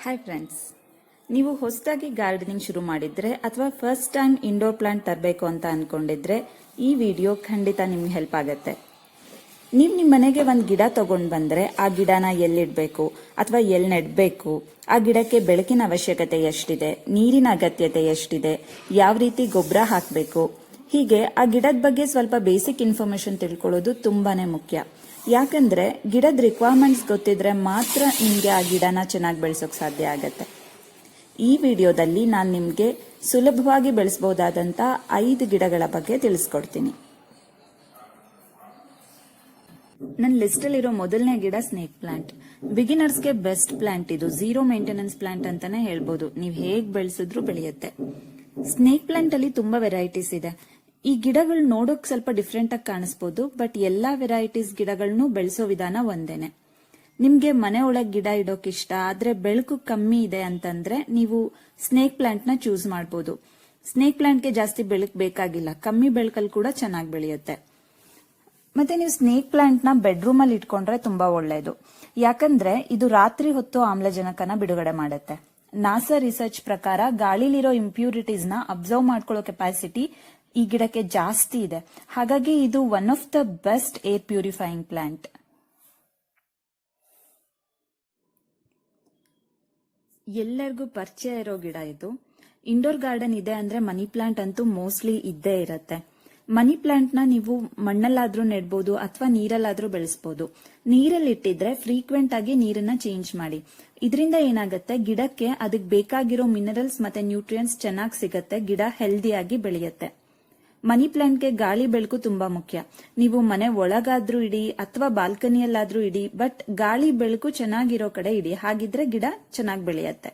Hi friends, ನೀವು ಹೊಸದಾಗಿ gardening ಶುರು ಮಾಡಿದ್ರೆ ಅಥವಾ ಫಸ್ಟ್ ಟೈಮ್ ಇಂಡೋರ್ ಪ್ಲಾಂಟ್ ತರಬೇಕು ಅಂತ ಅನ್ಕೊಂಡಿದ್ರೆ ಈ ವಿಡಿಯೋ ಖಂಡಿತ ನಿಮ್ಗೆ ಹೆಲ್ಪ್ ಆಗುತ್ತೆ. ನೀವು ನಿಮ್ಮ ಮನೆಗೆ ಒಂದು ಗಿಡ ತಗೊಂಡು ಬಂದ್ರೆ ಆ ಗಿಡನ ಎಲ್ಲಿಡಬೇಕು ಅಥವಾ ಎಲ್ಲಿ ನೆಡಬೇಕು, ಆ ಗಿಡಕ್ಕೆ ಬೆಳಕಿನ ಅವಶ್ಯಕತೆ ಎಷ್ಟಿದೆ, ನೀರಿನ ಅಗತ್ಯತೆ ಎಷ್ಟಿದೆ, ಯಾವ ರೀತಿ ಗೊಬ್ಬರ ಹಾಕಬೇಕು, ಹೀಗೆ ಆ ಗಿಡದ ಬಗ್ಗೆ ಸ್ವಲ್ಪ ಬೇಸಿಕ್ ಇನ್ಫಾರ್ಮೇಶನ್ ತಿಳ್ಕೊಳ್ಳೋದು ತುಂಬಾನೇ ಮುಖ್ಯ. ಯಾಕಂದ್ರೆ ಗಿಡದ ರಿಕ್ವೈರ್ಮೆಂಟ್ಸ್ ಗೊತ್ತಿದ್ರೆ ಮಾತ್ರ ನಿಮಗೆ ಆ ಗಿಡನ ಚೆನ್ನಾಗಿ ಬೆಳೆಸೋಕೆ ಸಾಧ್ಯ ಆಗತ್ತೆ. ಈ ವಿಡಿಯೋದಲ್ಲಿ ನಾನು ನಿಮಗೆ ಸುಲಭವಾಗಿ ಬೆಳೆಸಬಹುದಾದಂಥ 5 ಗಿಡಗಳ ಬಗ್ಗೆ ತಿಳಿಸ್ಕೊಡ್ತೀನಿ. ನನ್ನ ಲಿಸ್ಟಲ್ಲಿರೋ ಮೊದಲನೇ ಗಿಡ ಸ್ನೇಕ್ ಪ್ಲಾಂಟ್. ಬಿಗಿನರ್ಸ್ಗೆ ಬೆಸ್ಟ್ ಪ್ಲಾಂಟ್ ಇದು. 0 ಮೇಂಟೆನೆನ್ಸ್ ಪ್ಲಾಂಟ್ ಅಂತಾನೆ ಹೇಳ್ಬೋದು. ನೀವು ಹೇಗೆ ಬೆಳೆಸಿದ್ರು ಬೆಳೆಯುತ್ತೆ. ಸ್ನೇಕ್ ಪ್ಲಾಂಟ್ ಅಲ್ಲಿ ತುಂಬಾ ವೆರೈಟೀಸ್ ಇದೆ. ಈ ಗಿಡಗಳು ನೋಡೋಕ್ ಸ್ವಲ್ಪ ಡಿಫ್ರೆಂಟ್ ಆಗಿ ಕಾಣಿಸ್ಬೋದು, ಬಟ್ ಎಲ್ಲಾ ವೆರೈಟೀಸ್ ಗಿಡಗಳನ್ನು ಬೆಳೆಸೋ ವಿಧಾನ ಒಂದೇನೆ. ನಿಮ್ಗೆ ಮನೆ ಒಳಗೆ ಗಿಡ ಇಡೋಕ್ ಇಷ್ಟ ಆದ್ರೆ ಬೆಳಕು ಕಮ್ಮಿ ಇದೆ ಅಂತಂದ್ರೆ ನೀವು ಸ್ನೇಕ್ ಪ್ಲಾಂಟ್ ನ ಚೂಸ್ ಮಾಡಬಹುದು. ಸ್ನೇಕ್ ಪ್ಲಾಂಟ್ಗೆ ಜಾಸ್ತಿ ಬೆಳಕು ಬೇಕಾಗಿಲ್ಲ, ಕಮ್ಮಿ ಬೆಳಕಲ್ಲಿ ಕೂಡ ಚೆನ್ನಾಗಿ ಬೆಳೆಯುತ್ತೆ. ಮತ್ತೆ ನೀವು ಸ್ನೇಕ್ ಪ್ಲಾಂಟ್ ನ ಬೆಡ್ರೂಮ್ ಅಲ್ಲಿ ಇಟ್ಕೊಂಡ್ರೆ ತುಂಬಾ ಒಳ್ಳೆಯದು. ಯಾಕಂದ್ರೆ ಇದು ರಾತ್ರಿ ಹೊತ್ತು ಆಮ್ಲಜನಕನ ಬಿಡುಗಡೆ ಮಾಡುತ್ತೆ. ನಾಸಾ ರಿಸರ್ಚ್ ಪ್ರಕಾರ ಗಾಳಿಲಿರೋ ಇಂಪ್ಯೂರಿಟೀಸ್ ನ ಅಬ್ಸರ್ವ್ ಮಾಡ್ಕೊಳ್ಳೋ ಕೆಪಾಸಿಟಿ ಈ ಗಿಡಕ್ಕೆ ಜಾಸ್ತಿ ಇದೆ. ಹಾಗಾಗಿ ಇದು one of the best air purifying plant. ಎಲ್ಲರಿಗೂ ಪರಿಚಯ ಇರೋ ಗಿಡ ಇದು. ಇಂಡೋರ್ ಗಾರ್ಡನ್ ಇದೆ ಅಂದ್ರೆ ಮನಿ ಪ್ಲಾಂಟ್ ಅಂತೂ ಮೋಸ್ಟ್ಲಿ ಇದ್ದೇ ಇರತ್ತೆ. ಮನಿ ಪ್ಲಾಂಟ್ ನ ನೀವು ಮಣ್ಣಲ್ಲಾದ್ರೂ ನೆಡ್ಬೋದು ಅಥವಾ ನೀರಲ್ಲಾದ್ರೂ ಬೆಳೆಸಬಹುದು. ನೀರಲ್ಲಿ ಇಟ್ಟಿದ್ರೆ ಫ್ರೀಕ್ವೆಂಟ್ ಆಗಿ ನೀರನ್ನ ಚೇಂಜ್ ಮಾಡಿ. ಇದರಿಂದ ಏನಾಗುತ್ತೆ, ಗಿಡಕ್ಕೆ ಅದಕ್ಕೆ ಬೇಕಾಗಿರೋ ಮಿನರಲ್ಸ್ ಮತ್ತೆ ನ್ಯೂಟ್ರಿಯೆಂಟ್ಸ್ ಚೆನ್ನಾಗಿ ಸಿಗತ್ತೆ. ಗಿಡ ಹೆಲ್ದಿಯಾಗಿ ಬೆಳೆಯುತ್ತೆ. ಮನಿ ಪ್ಲಾಂಟ್ಗೆ ಗಾಳಿ ಬೆಳಕು ತುಂಬಾ ಮುಖ್ಯ. ನೀವು ಮನೆ ಒಳಗಾದ್ರೂ ಇಡಿ ಅಥವಾ ಬಾಲ್ಕನಿಯಲ್ಲಾದ್ರೂ ಇಡಿ, ಬಟ್ ಗಾಳಿ ಬೆಳಕು ಚೆನ್ನಾಗಿರೋ ಕಡೆ ಇಡಿ. ಹಾಗಿದ್ರೆ ಗಿಡ ಚೆನ್ನಾಗಿ ಬೆಳೆಯುತ್ತೆ.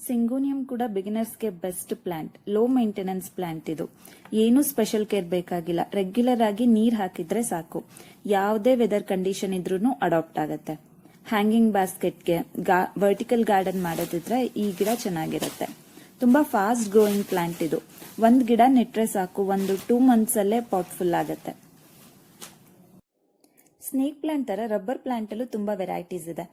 ಸಿಂಗೋನಿಯಂ ಕೂಡ ಬಿಗಿನರ್ಸ್ಗೆ best plant. Low maintenance plant ಇದು. ಏನು ಸ್ಪೆಷಲ್ ಕೇರ್ ಬೇಕಾಗಿಲ್ಲ. ರೆಗ್ಯುಲರ್ ಆಗಿ ನೀರ್ ಹಾಕಿದ್ರೆ ಸಾಕು. ಯಾವುದೇ ವೆದರ್ ಕಂಡೀಷನ್ ಇದ್ರೂ ಅಡಾಪ್ಟ್ ಆಗುತ್ತೆ. ಹ್ಯಾಂಗಿಂಗ್ ಬಾಸ್ಕೆಟ್ಗೆ ವರ್ಟಿಕಲ್ ಗಾರ್ಡನ್ ಮಾಡೋದಿದ್ರೆ ಈ ಗಿಡ ಚೆನ್ನಾಗಿರುತ್ತೆ. ತುಂಬಾ ಫಾಸ್ಟ್ ಗ್ರೋಯಿಂಗ್ ಪ್ಲಾಂಟ್ ಇದು. ಒಂದ್ ಗಿಡ ನೆಟ್ರೆ ಸಾಕು, 1-2 ಮಂತ್ಸ್ ಅಲ್ಲೇ ಪಾಟ್ ಫುಲ್ ಆಗುತ್ತೆ. ಸ್ನೇಕ್ ಪ್ಲಾಂಟ್ ತರ ರಬ್ಬರ್ ಪ್ಲಾಂಟ್ ಅಲ್ಲೂ ತುಂಬಾ ವೆರೈಟೀಸ್ ಇದೆ.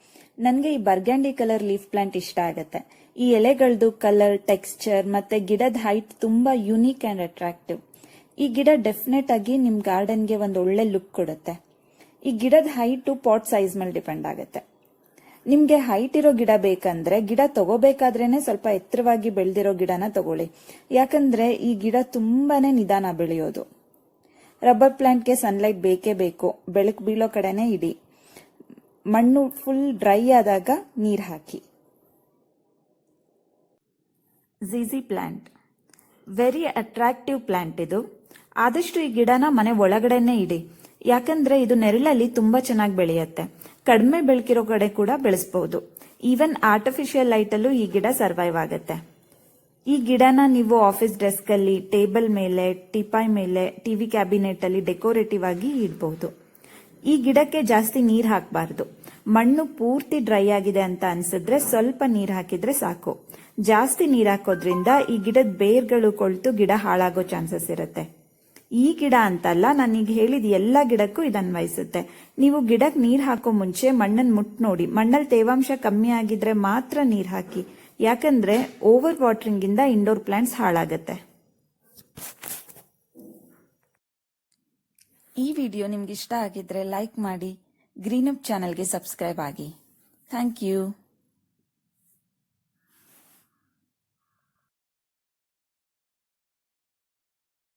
ನನ್ಗೆ ಈ ಬರ್ಗ್ಯಾಂಡಿ ಕಲರ್ ಲೀಫ್ ಪ್ಲಾಂಟ್ ಇಷ್ಟ ಆಗುತ್ತೆ. ಈ ಎಲೆಗಳದ್ದು ಕಲರ್, ಟೆಕ್ಸ್ಚರ್ ಮತ್ತೆ ಗಿಡದ ಹೈಟ್ ತುಂಬಾ ಯುನೀಕ್ ಅಂಡ್ ಅಟ್ರಾಕ್ಟಿವ್. ಈ ಗಿಡ ಡೆಫಿನೆಟ್ ಆಗಿ ನಿಮ್ ಗಾರ್ಡನ್ಗೆ ಒಂದು ಒಳ್ಳೆ ಲುಕ್ ಕೊಡುತ್ತೆ. ಈ ಗಿಡದ ಹೈಟ್ ಪಾಟ್ ಸೈಜ್ ಮೇಲೆ ಡಿಪೆಂಡ್ ಆಗುತ್ತೆ. ನಿಮ್ಗೆ ಹೈಟ್ ಇರೋ ಗಿಡ ಬೇಕಂದ್ರೆ ಗಿಡ ತಗೋಬೇಕಾದ್ರೇನೆ ಸ್ವಲ್ಪ ಎತ್ತರವಾಗಿ ಬೆಳೆದಿರೋ ಗಿಡನ ತಗೊಳ್ಳಿ. ಯಾಕಂದ್ರೆ ಈ ಗಿಡ ತುಂಬಾನೇ ನಿಧಾನ ಬೆಳೆಯೋದು. ರಬ್ಬರ್ ಪ್ಲಾಂಟ್ಗೆ ಸನ್ಲೈಟ್ ಬೇಕೇ ಬೇಕು. ಬೆಳಕು ಬೀಳೋ ಕಡೆನೆ ಇಡಿ. ಮಣ್ಣು ಫುಲ್ ಡ್ರೈ ಆದಾಗ ನೀರ್ ಹಾಕಿ. ಝೀಝಿ ಪ್ಲಾಂಟ್ ವೆರಿ ಅಟ್ರಾಕ್ಟಿವ್ ಪ್ಲಾಂಟ್ ಇದು. ಆದಷ್ಟು ಈ ಗಿಡನ ಮನೆ ಒಳಗಡೆನೆ ಇಡಿ. ಯಾಕಂದ್ರೆ ಇದು ನೆರಳಲ್ಲಿ ತುಂಬಾ ಚೆನ್ನಾಗಿ ಬೆಳೆಯುತ್ತೆ. ಕಡಿಮೆ ಬೆಳಕಿರೋ ಕಡೆ ಕೂಡ ಬೆಳೆಸಬಹುದು. ಈವನ್ ಆರ್ಟಿಫಿಷಿಯಲ್ ಲೈಟ್ ಅಲ್ಲೂ ಈ ಗಿಡ ಸರ್ವೈವ್ ಆಗುತ್ತೆ. ಈ ಗಿಡನ ನೀವು ಆಫೀಸ್ ಡೆಸ್ಕ್ ಅಲ್ಲಿ, ಟೇಬಲ್ ಮೇಲೆ, ಟಿಪಾಯ್ ಮೇಲೆ, ಟಿವಿ ಕ್ಯಾಬಿನೆಟ್ ಅಲ್ಲಿ ಡೆಕೋರೇಟಿವ್ ಆಗಿ ಇಡಬಹುದು. ಈ ಗಿಡಕ್ಕೆ ಜಾಸ್ತಿ ನೀರ್ ಹಾಕಬಾರದು. ಮಣ್ಣು ಪೂರ್ತಿ ಡ್ರೈ ಆಗಿದೆ ಅಂತ ಅನ್ಸಿದ್ರೆ ಸ್ವಲ್ಪ ನೀರ್ ಹಾಕಿದ್ರೆ ಸಾಕು. ಜಾಸ್ತಿ ನೀರ್ ಹಾಕೋದ್ರಿಂದ ಈ ಗಿಡದ ಬೇರ್ಗಳು ಕೊಳ್ತು ಗಿಡ ಹಾಳಾಗೋ ಚಾನ್ಸಸ್ ಇರುತ್ತೆ. ಈ ಗಿಡ ಅಂತಲ್ಲ, ನಾನೀಗ ಹೇಳಿದ ಎಲ್ಲಾ ಗಿಡಕ್ಕೂ ಇದು ಅನ್ವಯಿಸುತ್ತೆ. ನೀವು ಗಿಡಕ್ಕೆ ನೀರ್ ಹಾಕೋ ಮುಂಚೆ ಮಣ್ಣನ್ನು ಮುಟ್ ನೋಡಿ. ಮಣ್ಣಲ್ಲಿ ತೇವಾಂಶ ಕಮ್ಮಿ ಆಗಿದ್ರೆ ಮಾತ್ರ ನೀರ್ ಹಾಕಿ. ಯಾಕಂದ್ರೆ ಓವರ್ ವಾಟರಿಂಗ್ ಇಂದ ಇಂಡೋರ್ ಪ್ಲಾಂಟ್ಸ್ ಹಾಳಾಗತ್ತೆ. ಈ ವಿಡಿಯೋ ನಿಮ್ಗೆ ಇಷ್ಟ ಆಗಿದ್ರೆ ಲೈಕ್ ಮಾಡಿ, ಗ್ರೀನ್ ಅಪ್ ಚಾನೆಲ್ಗೆ ಸಬ್ಸ್ಕ್ರೈಬ್ ಆಗಿ. Thank you.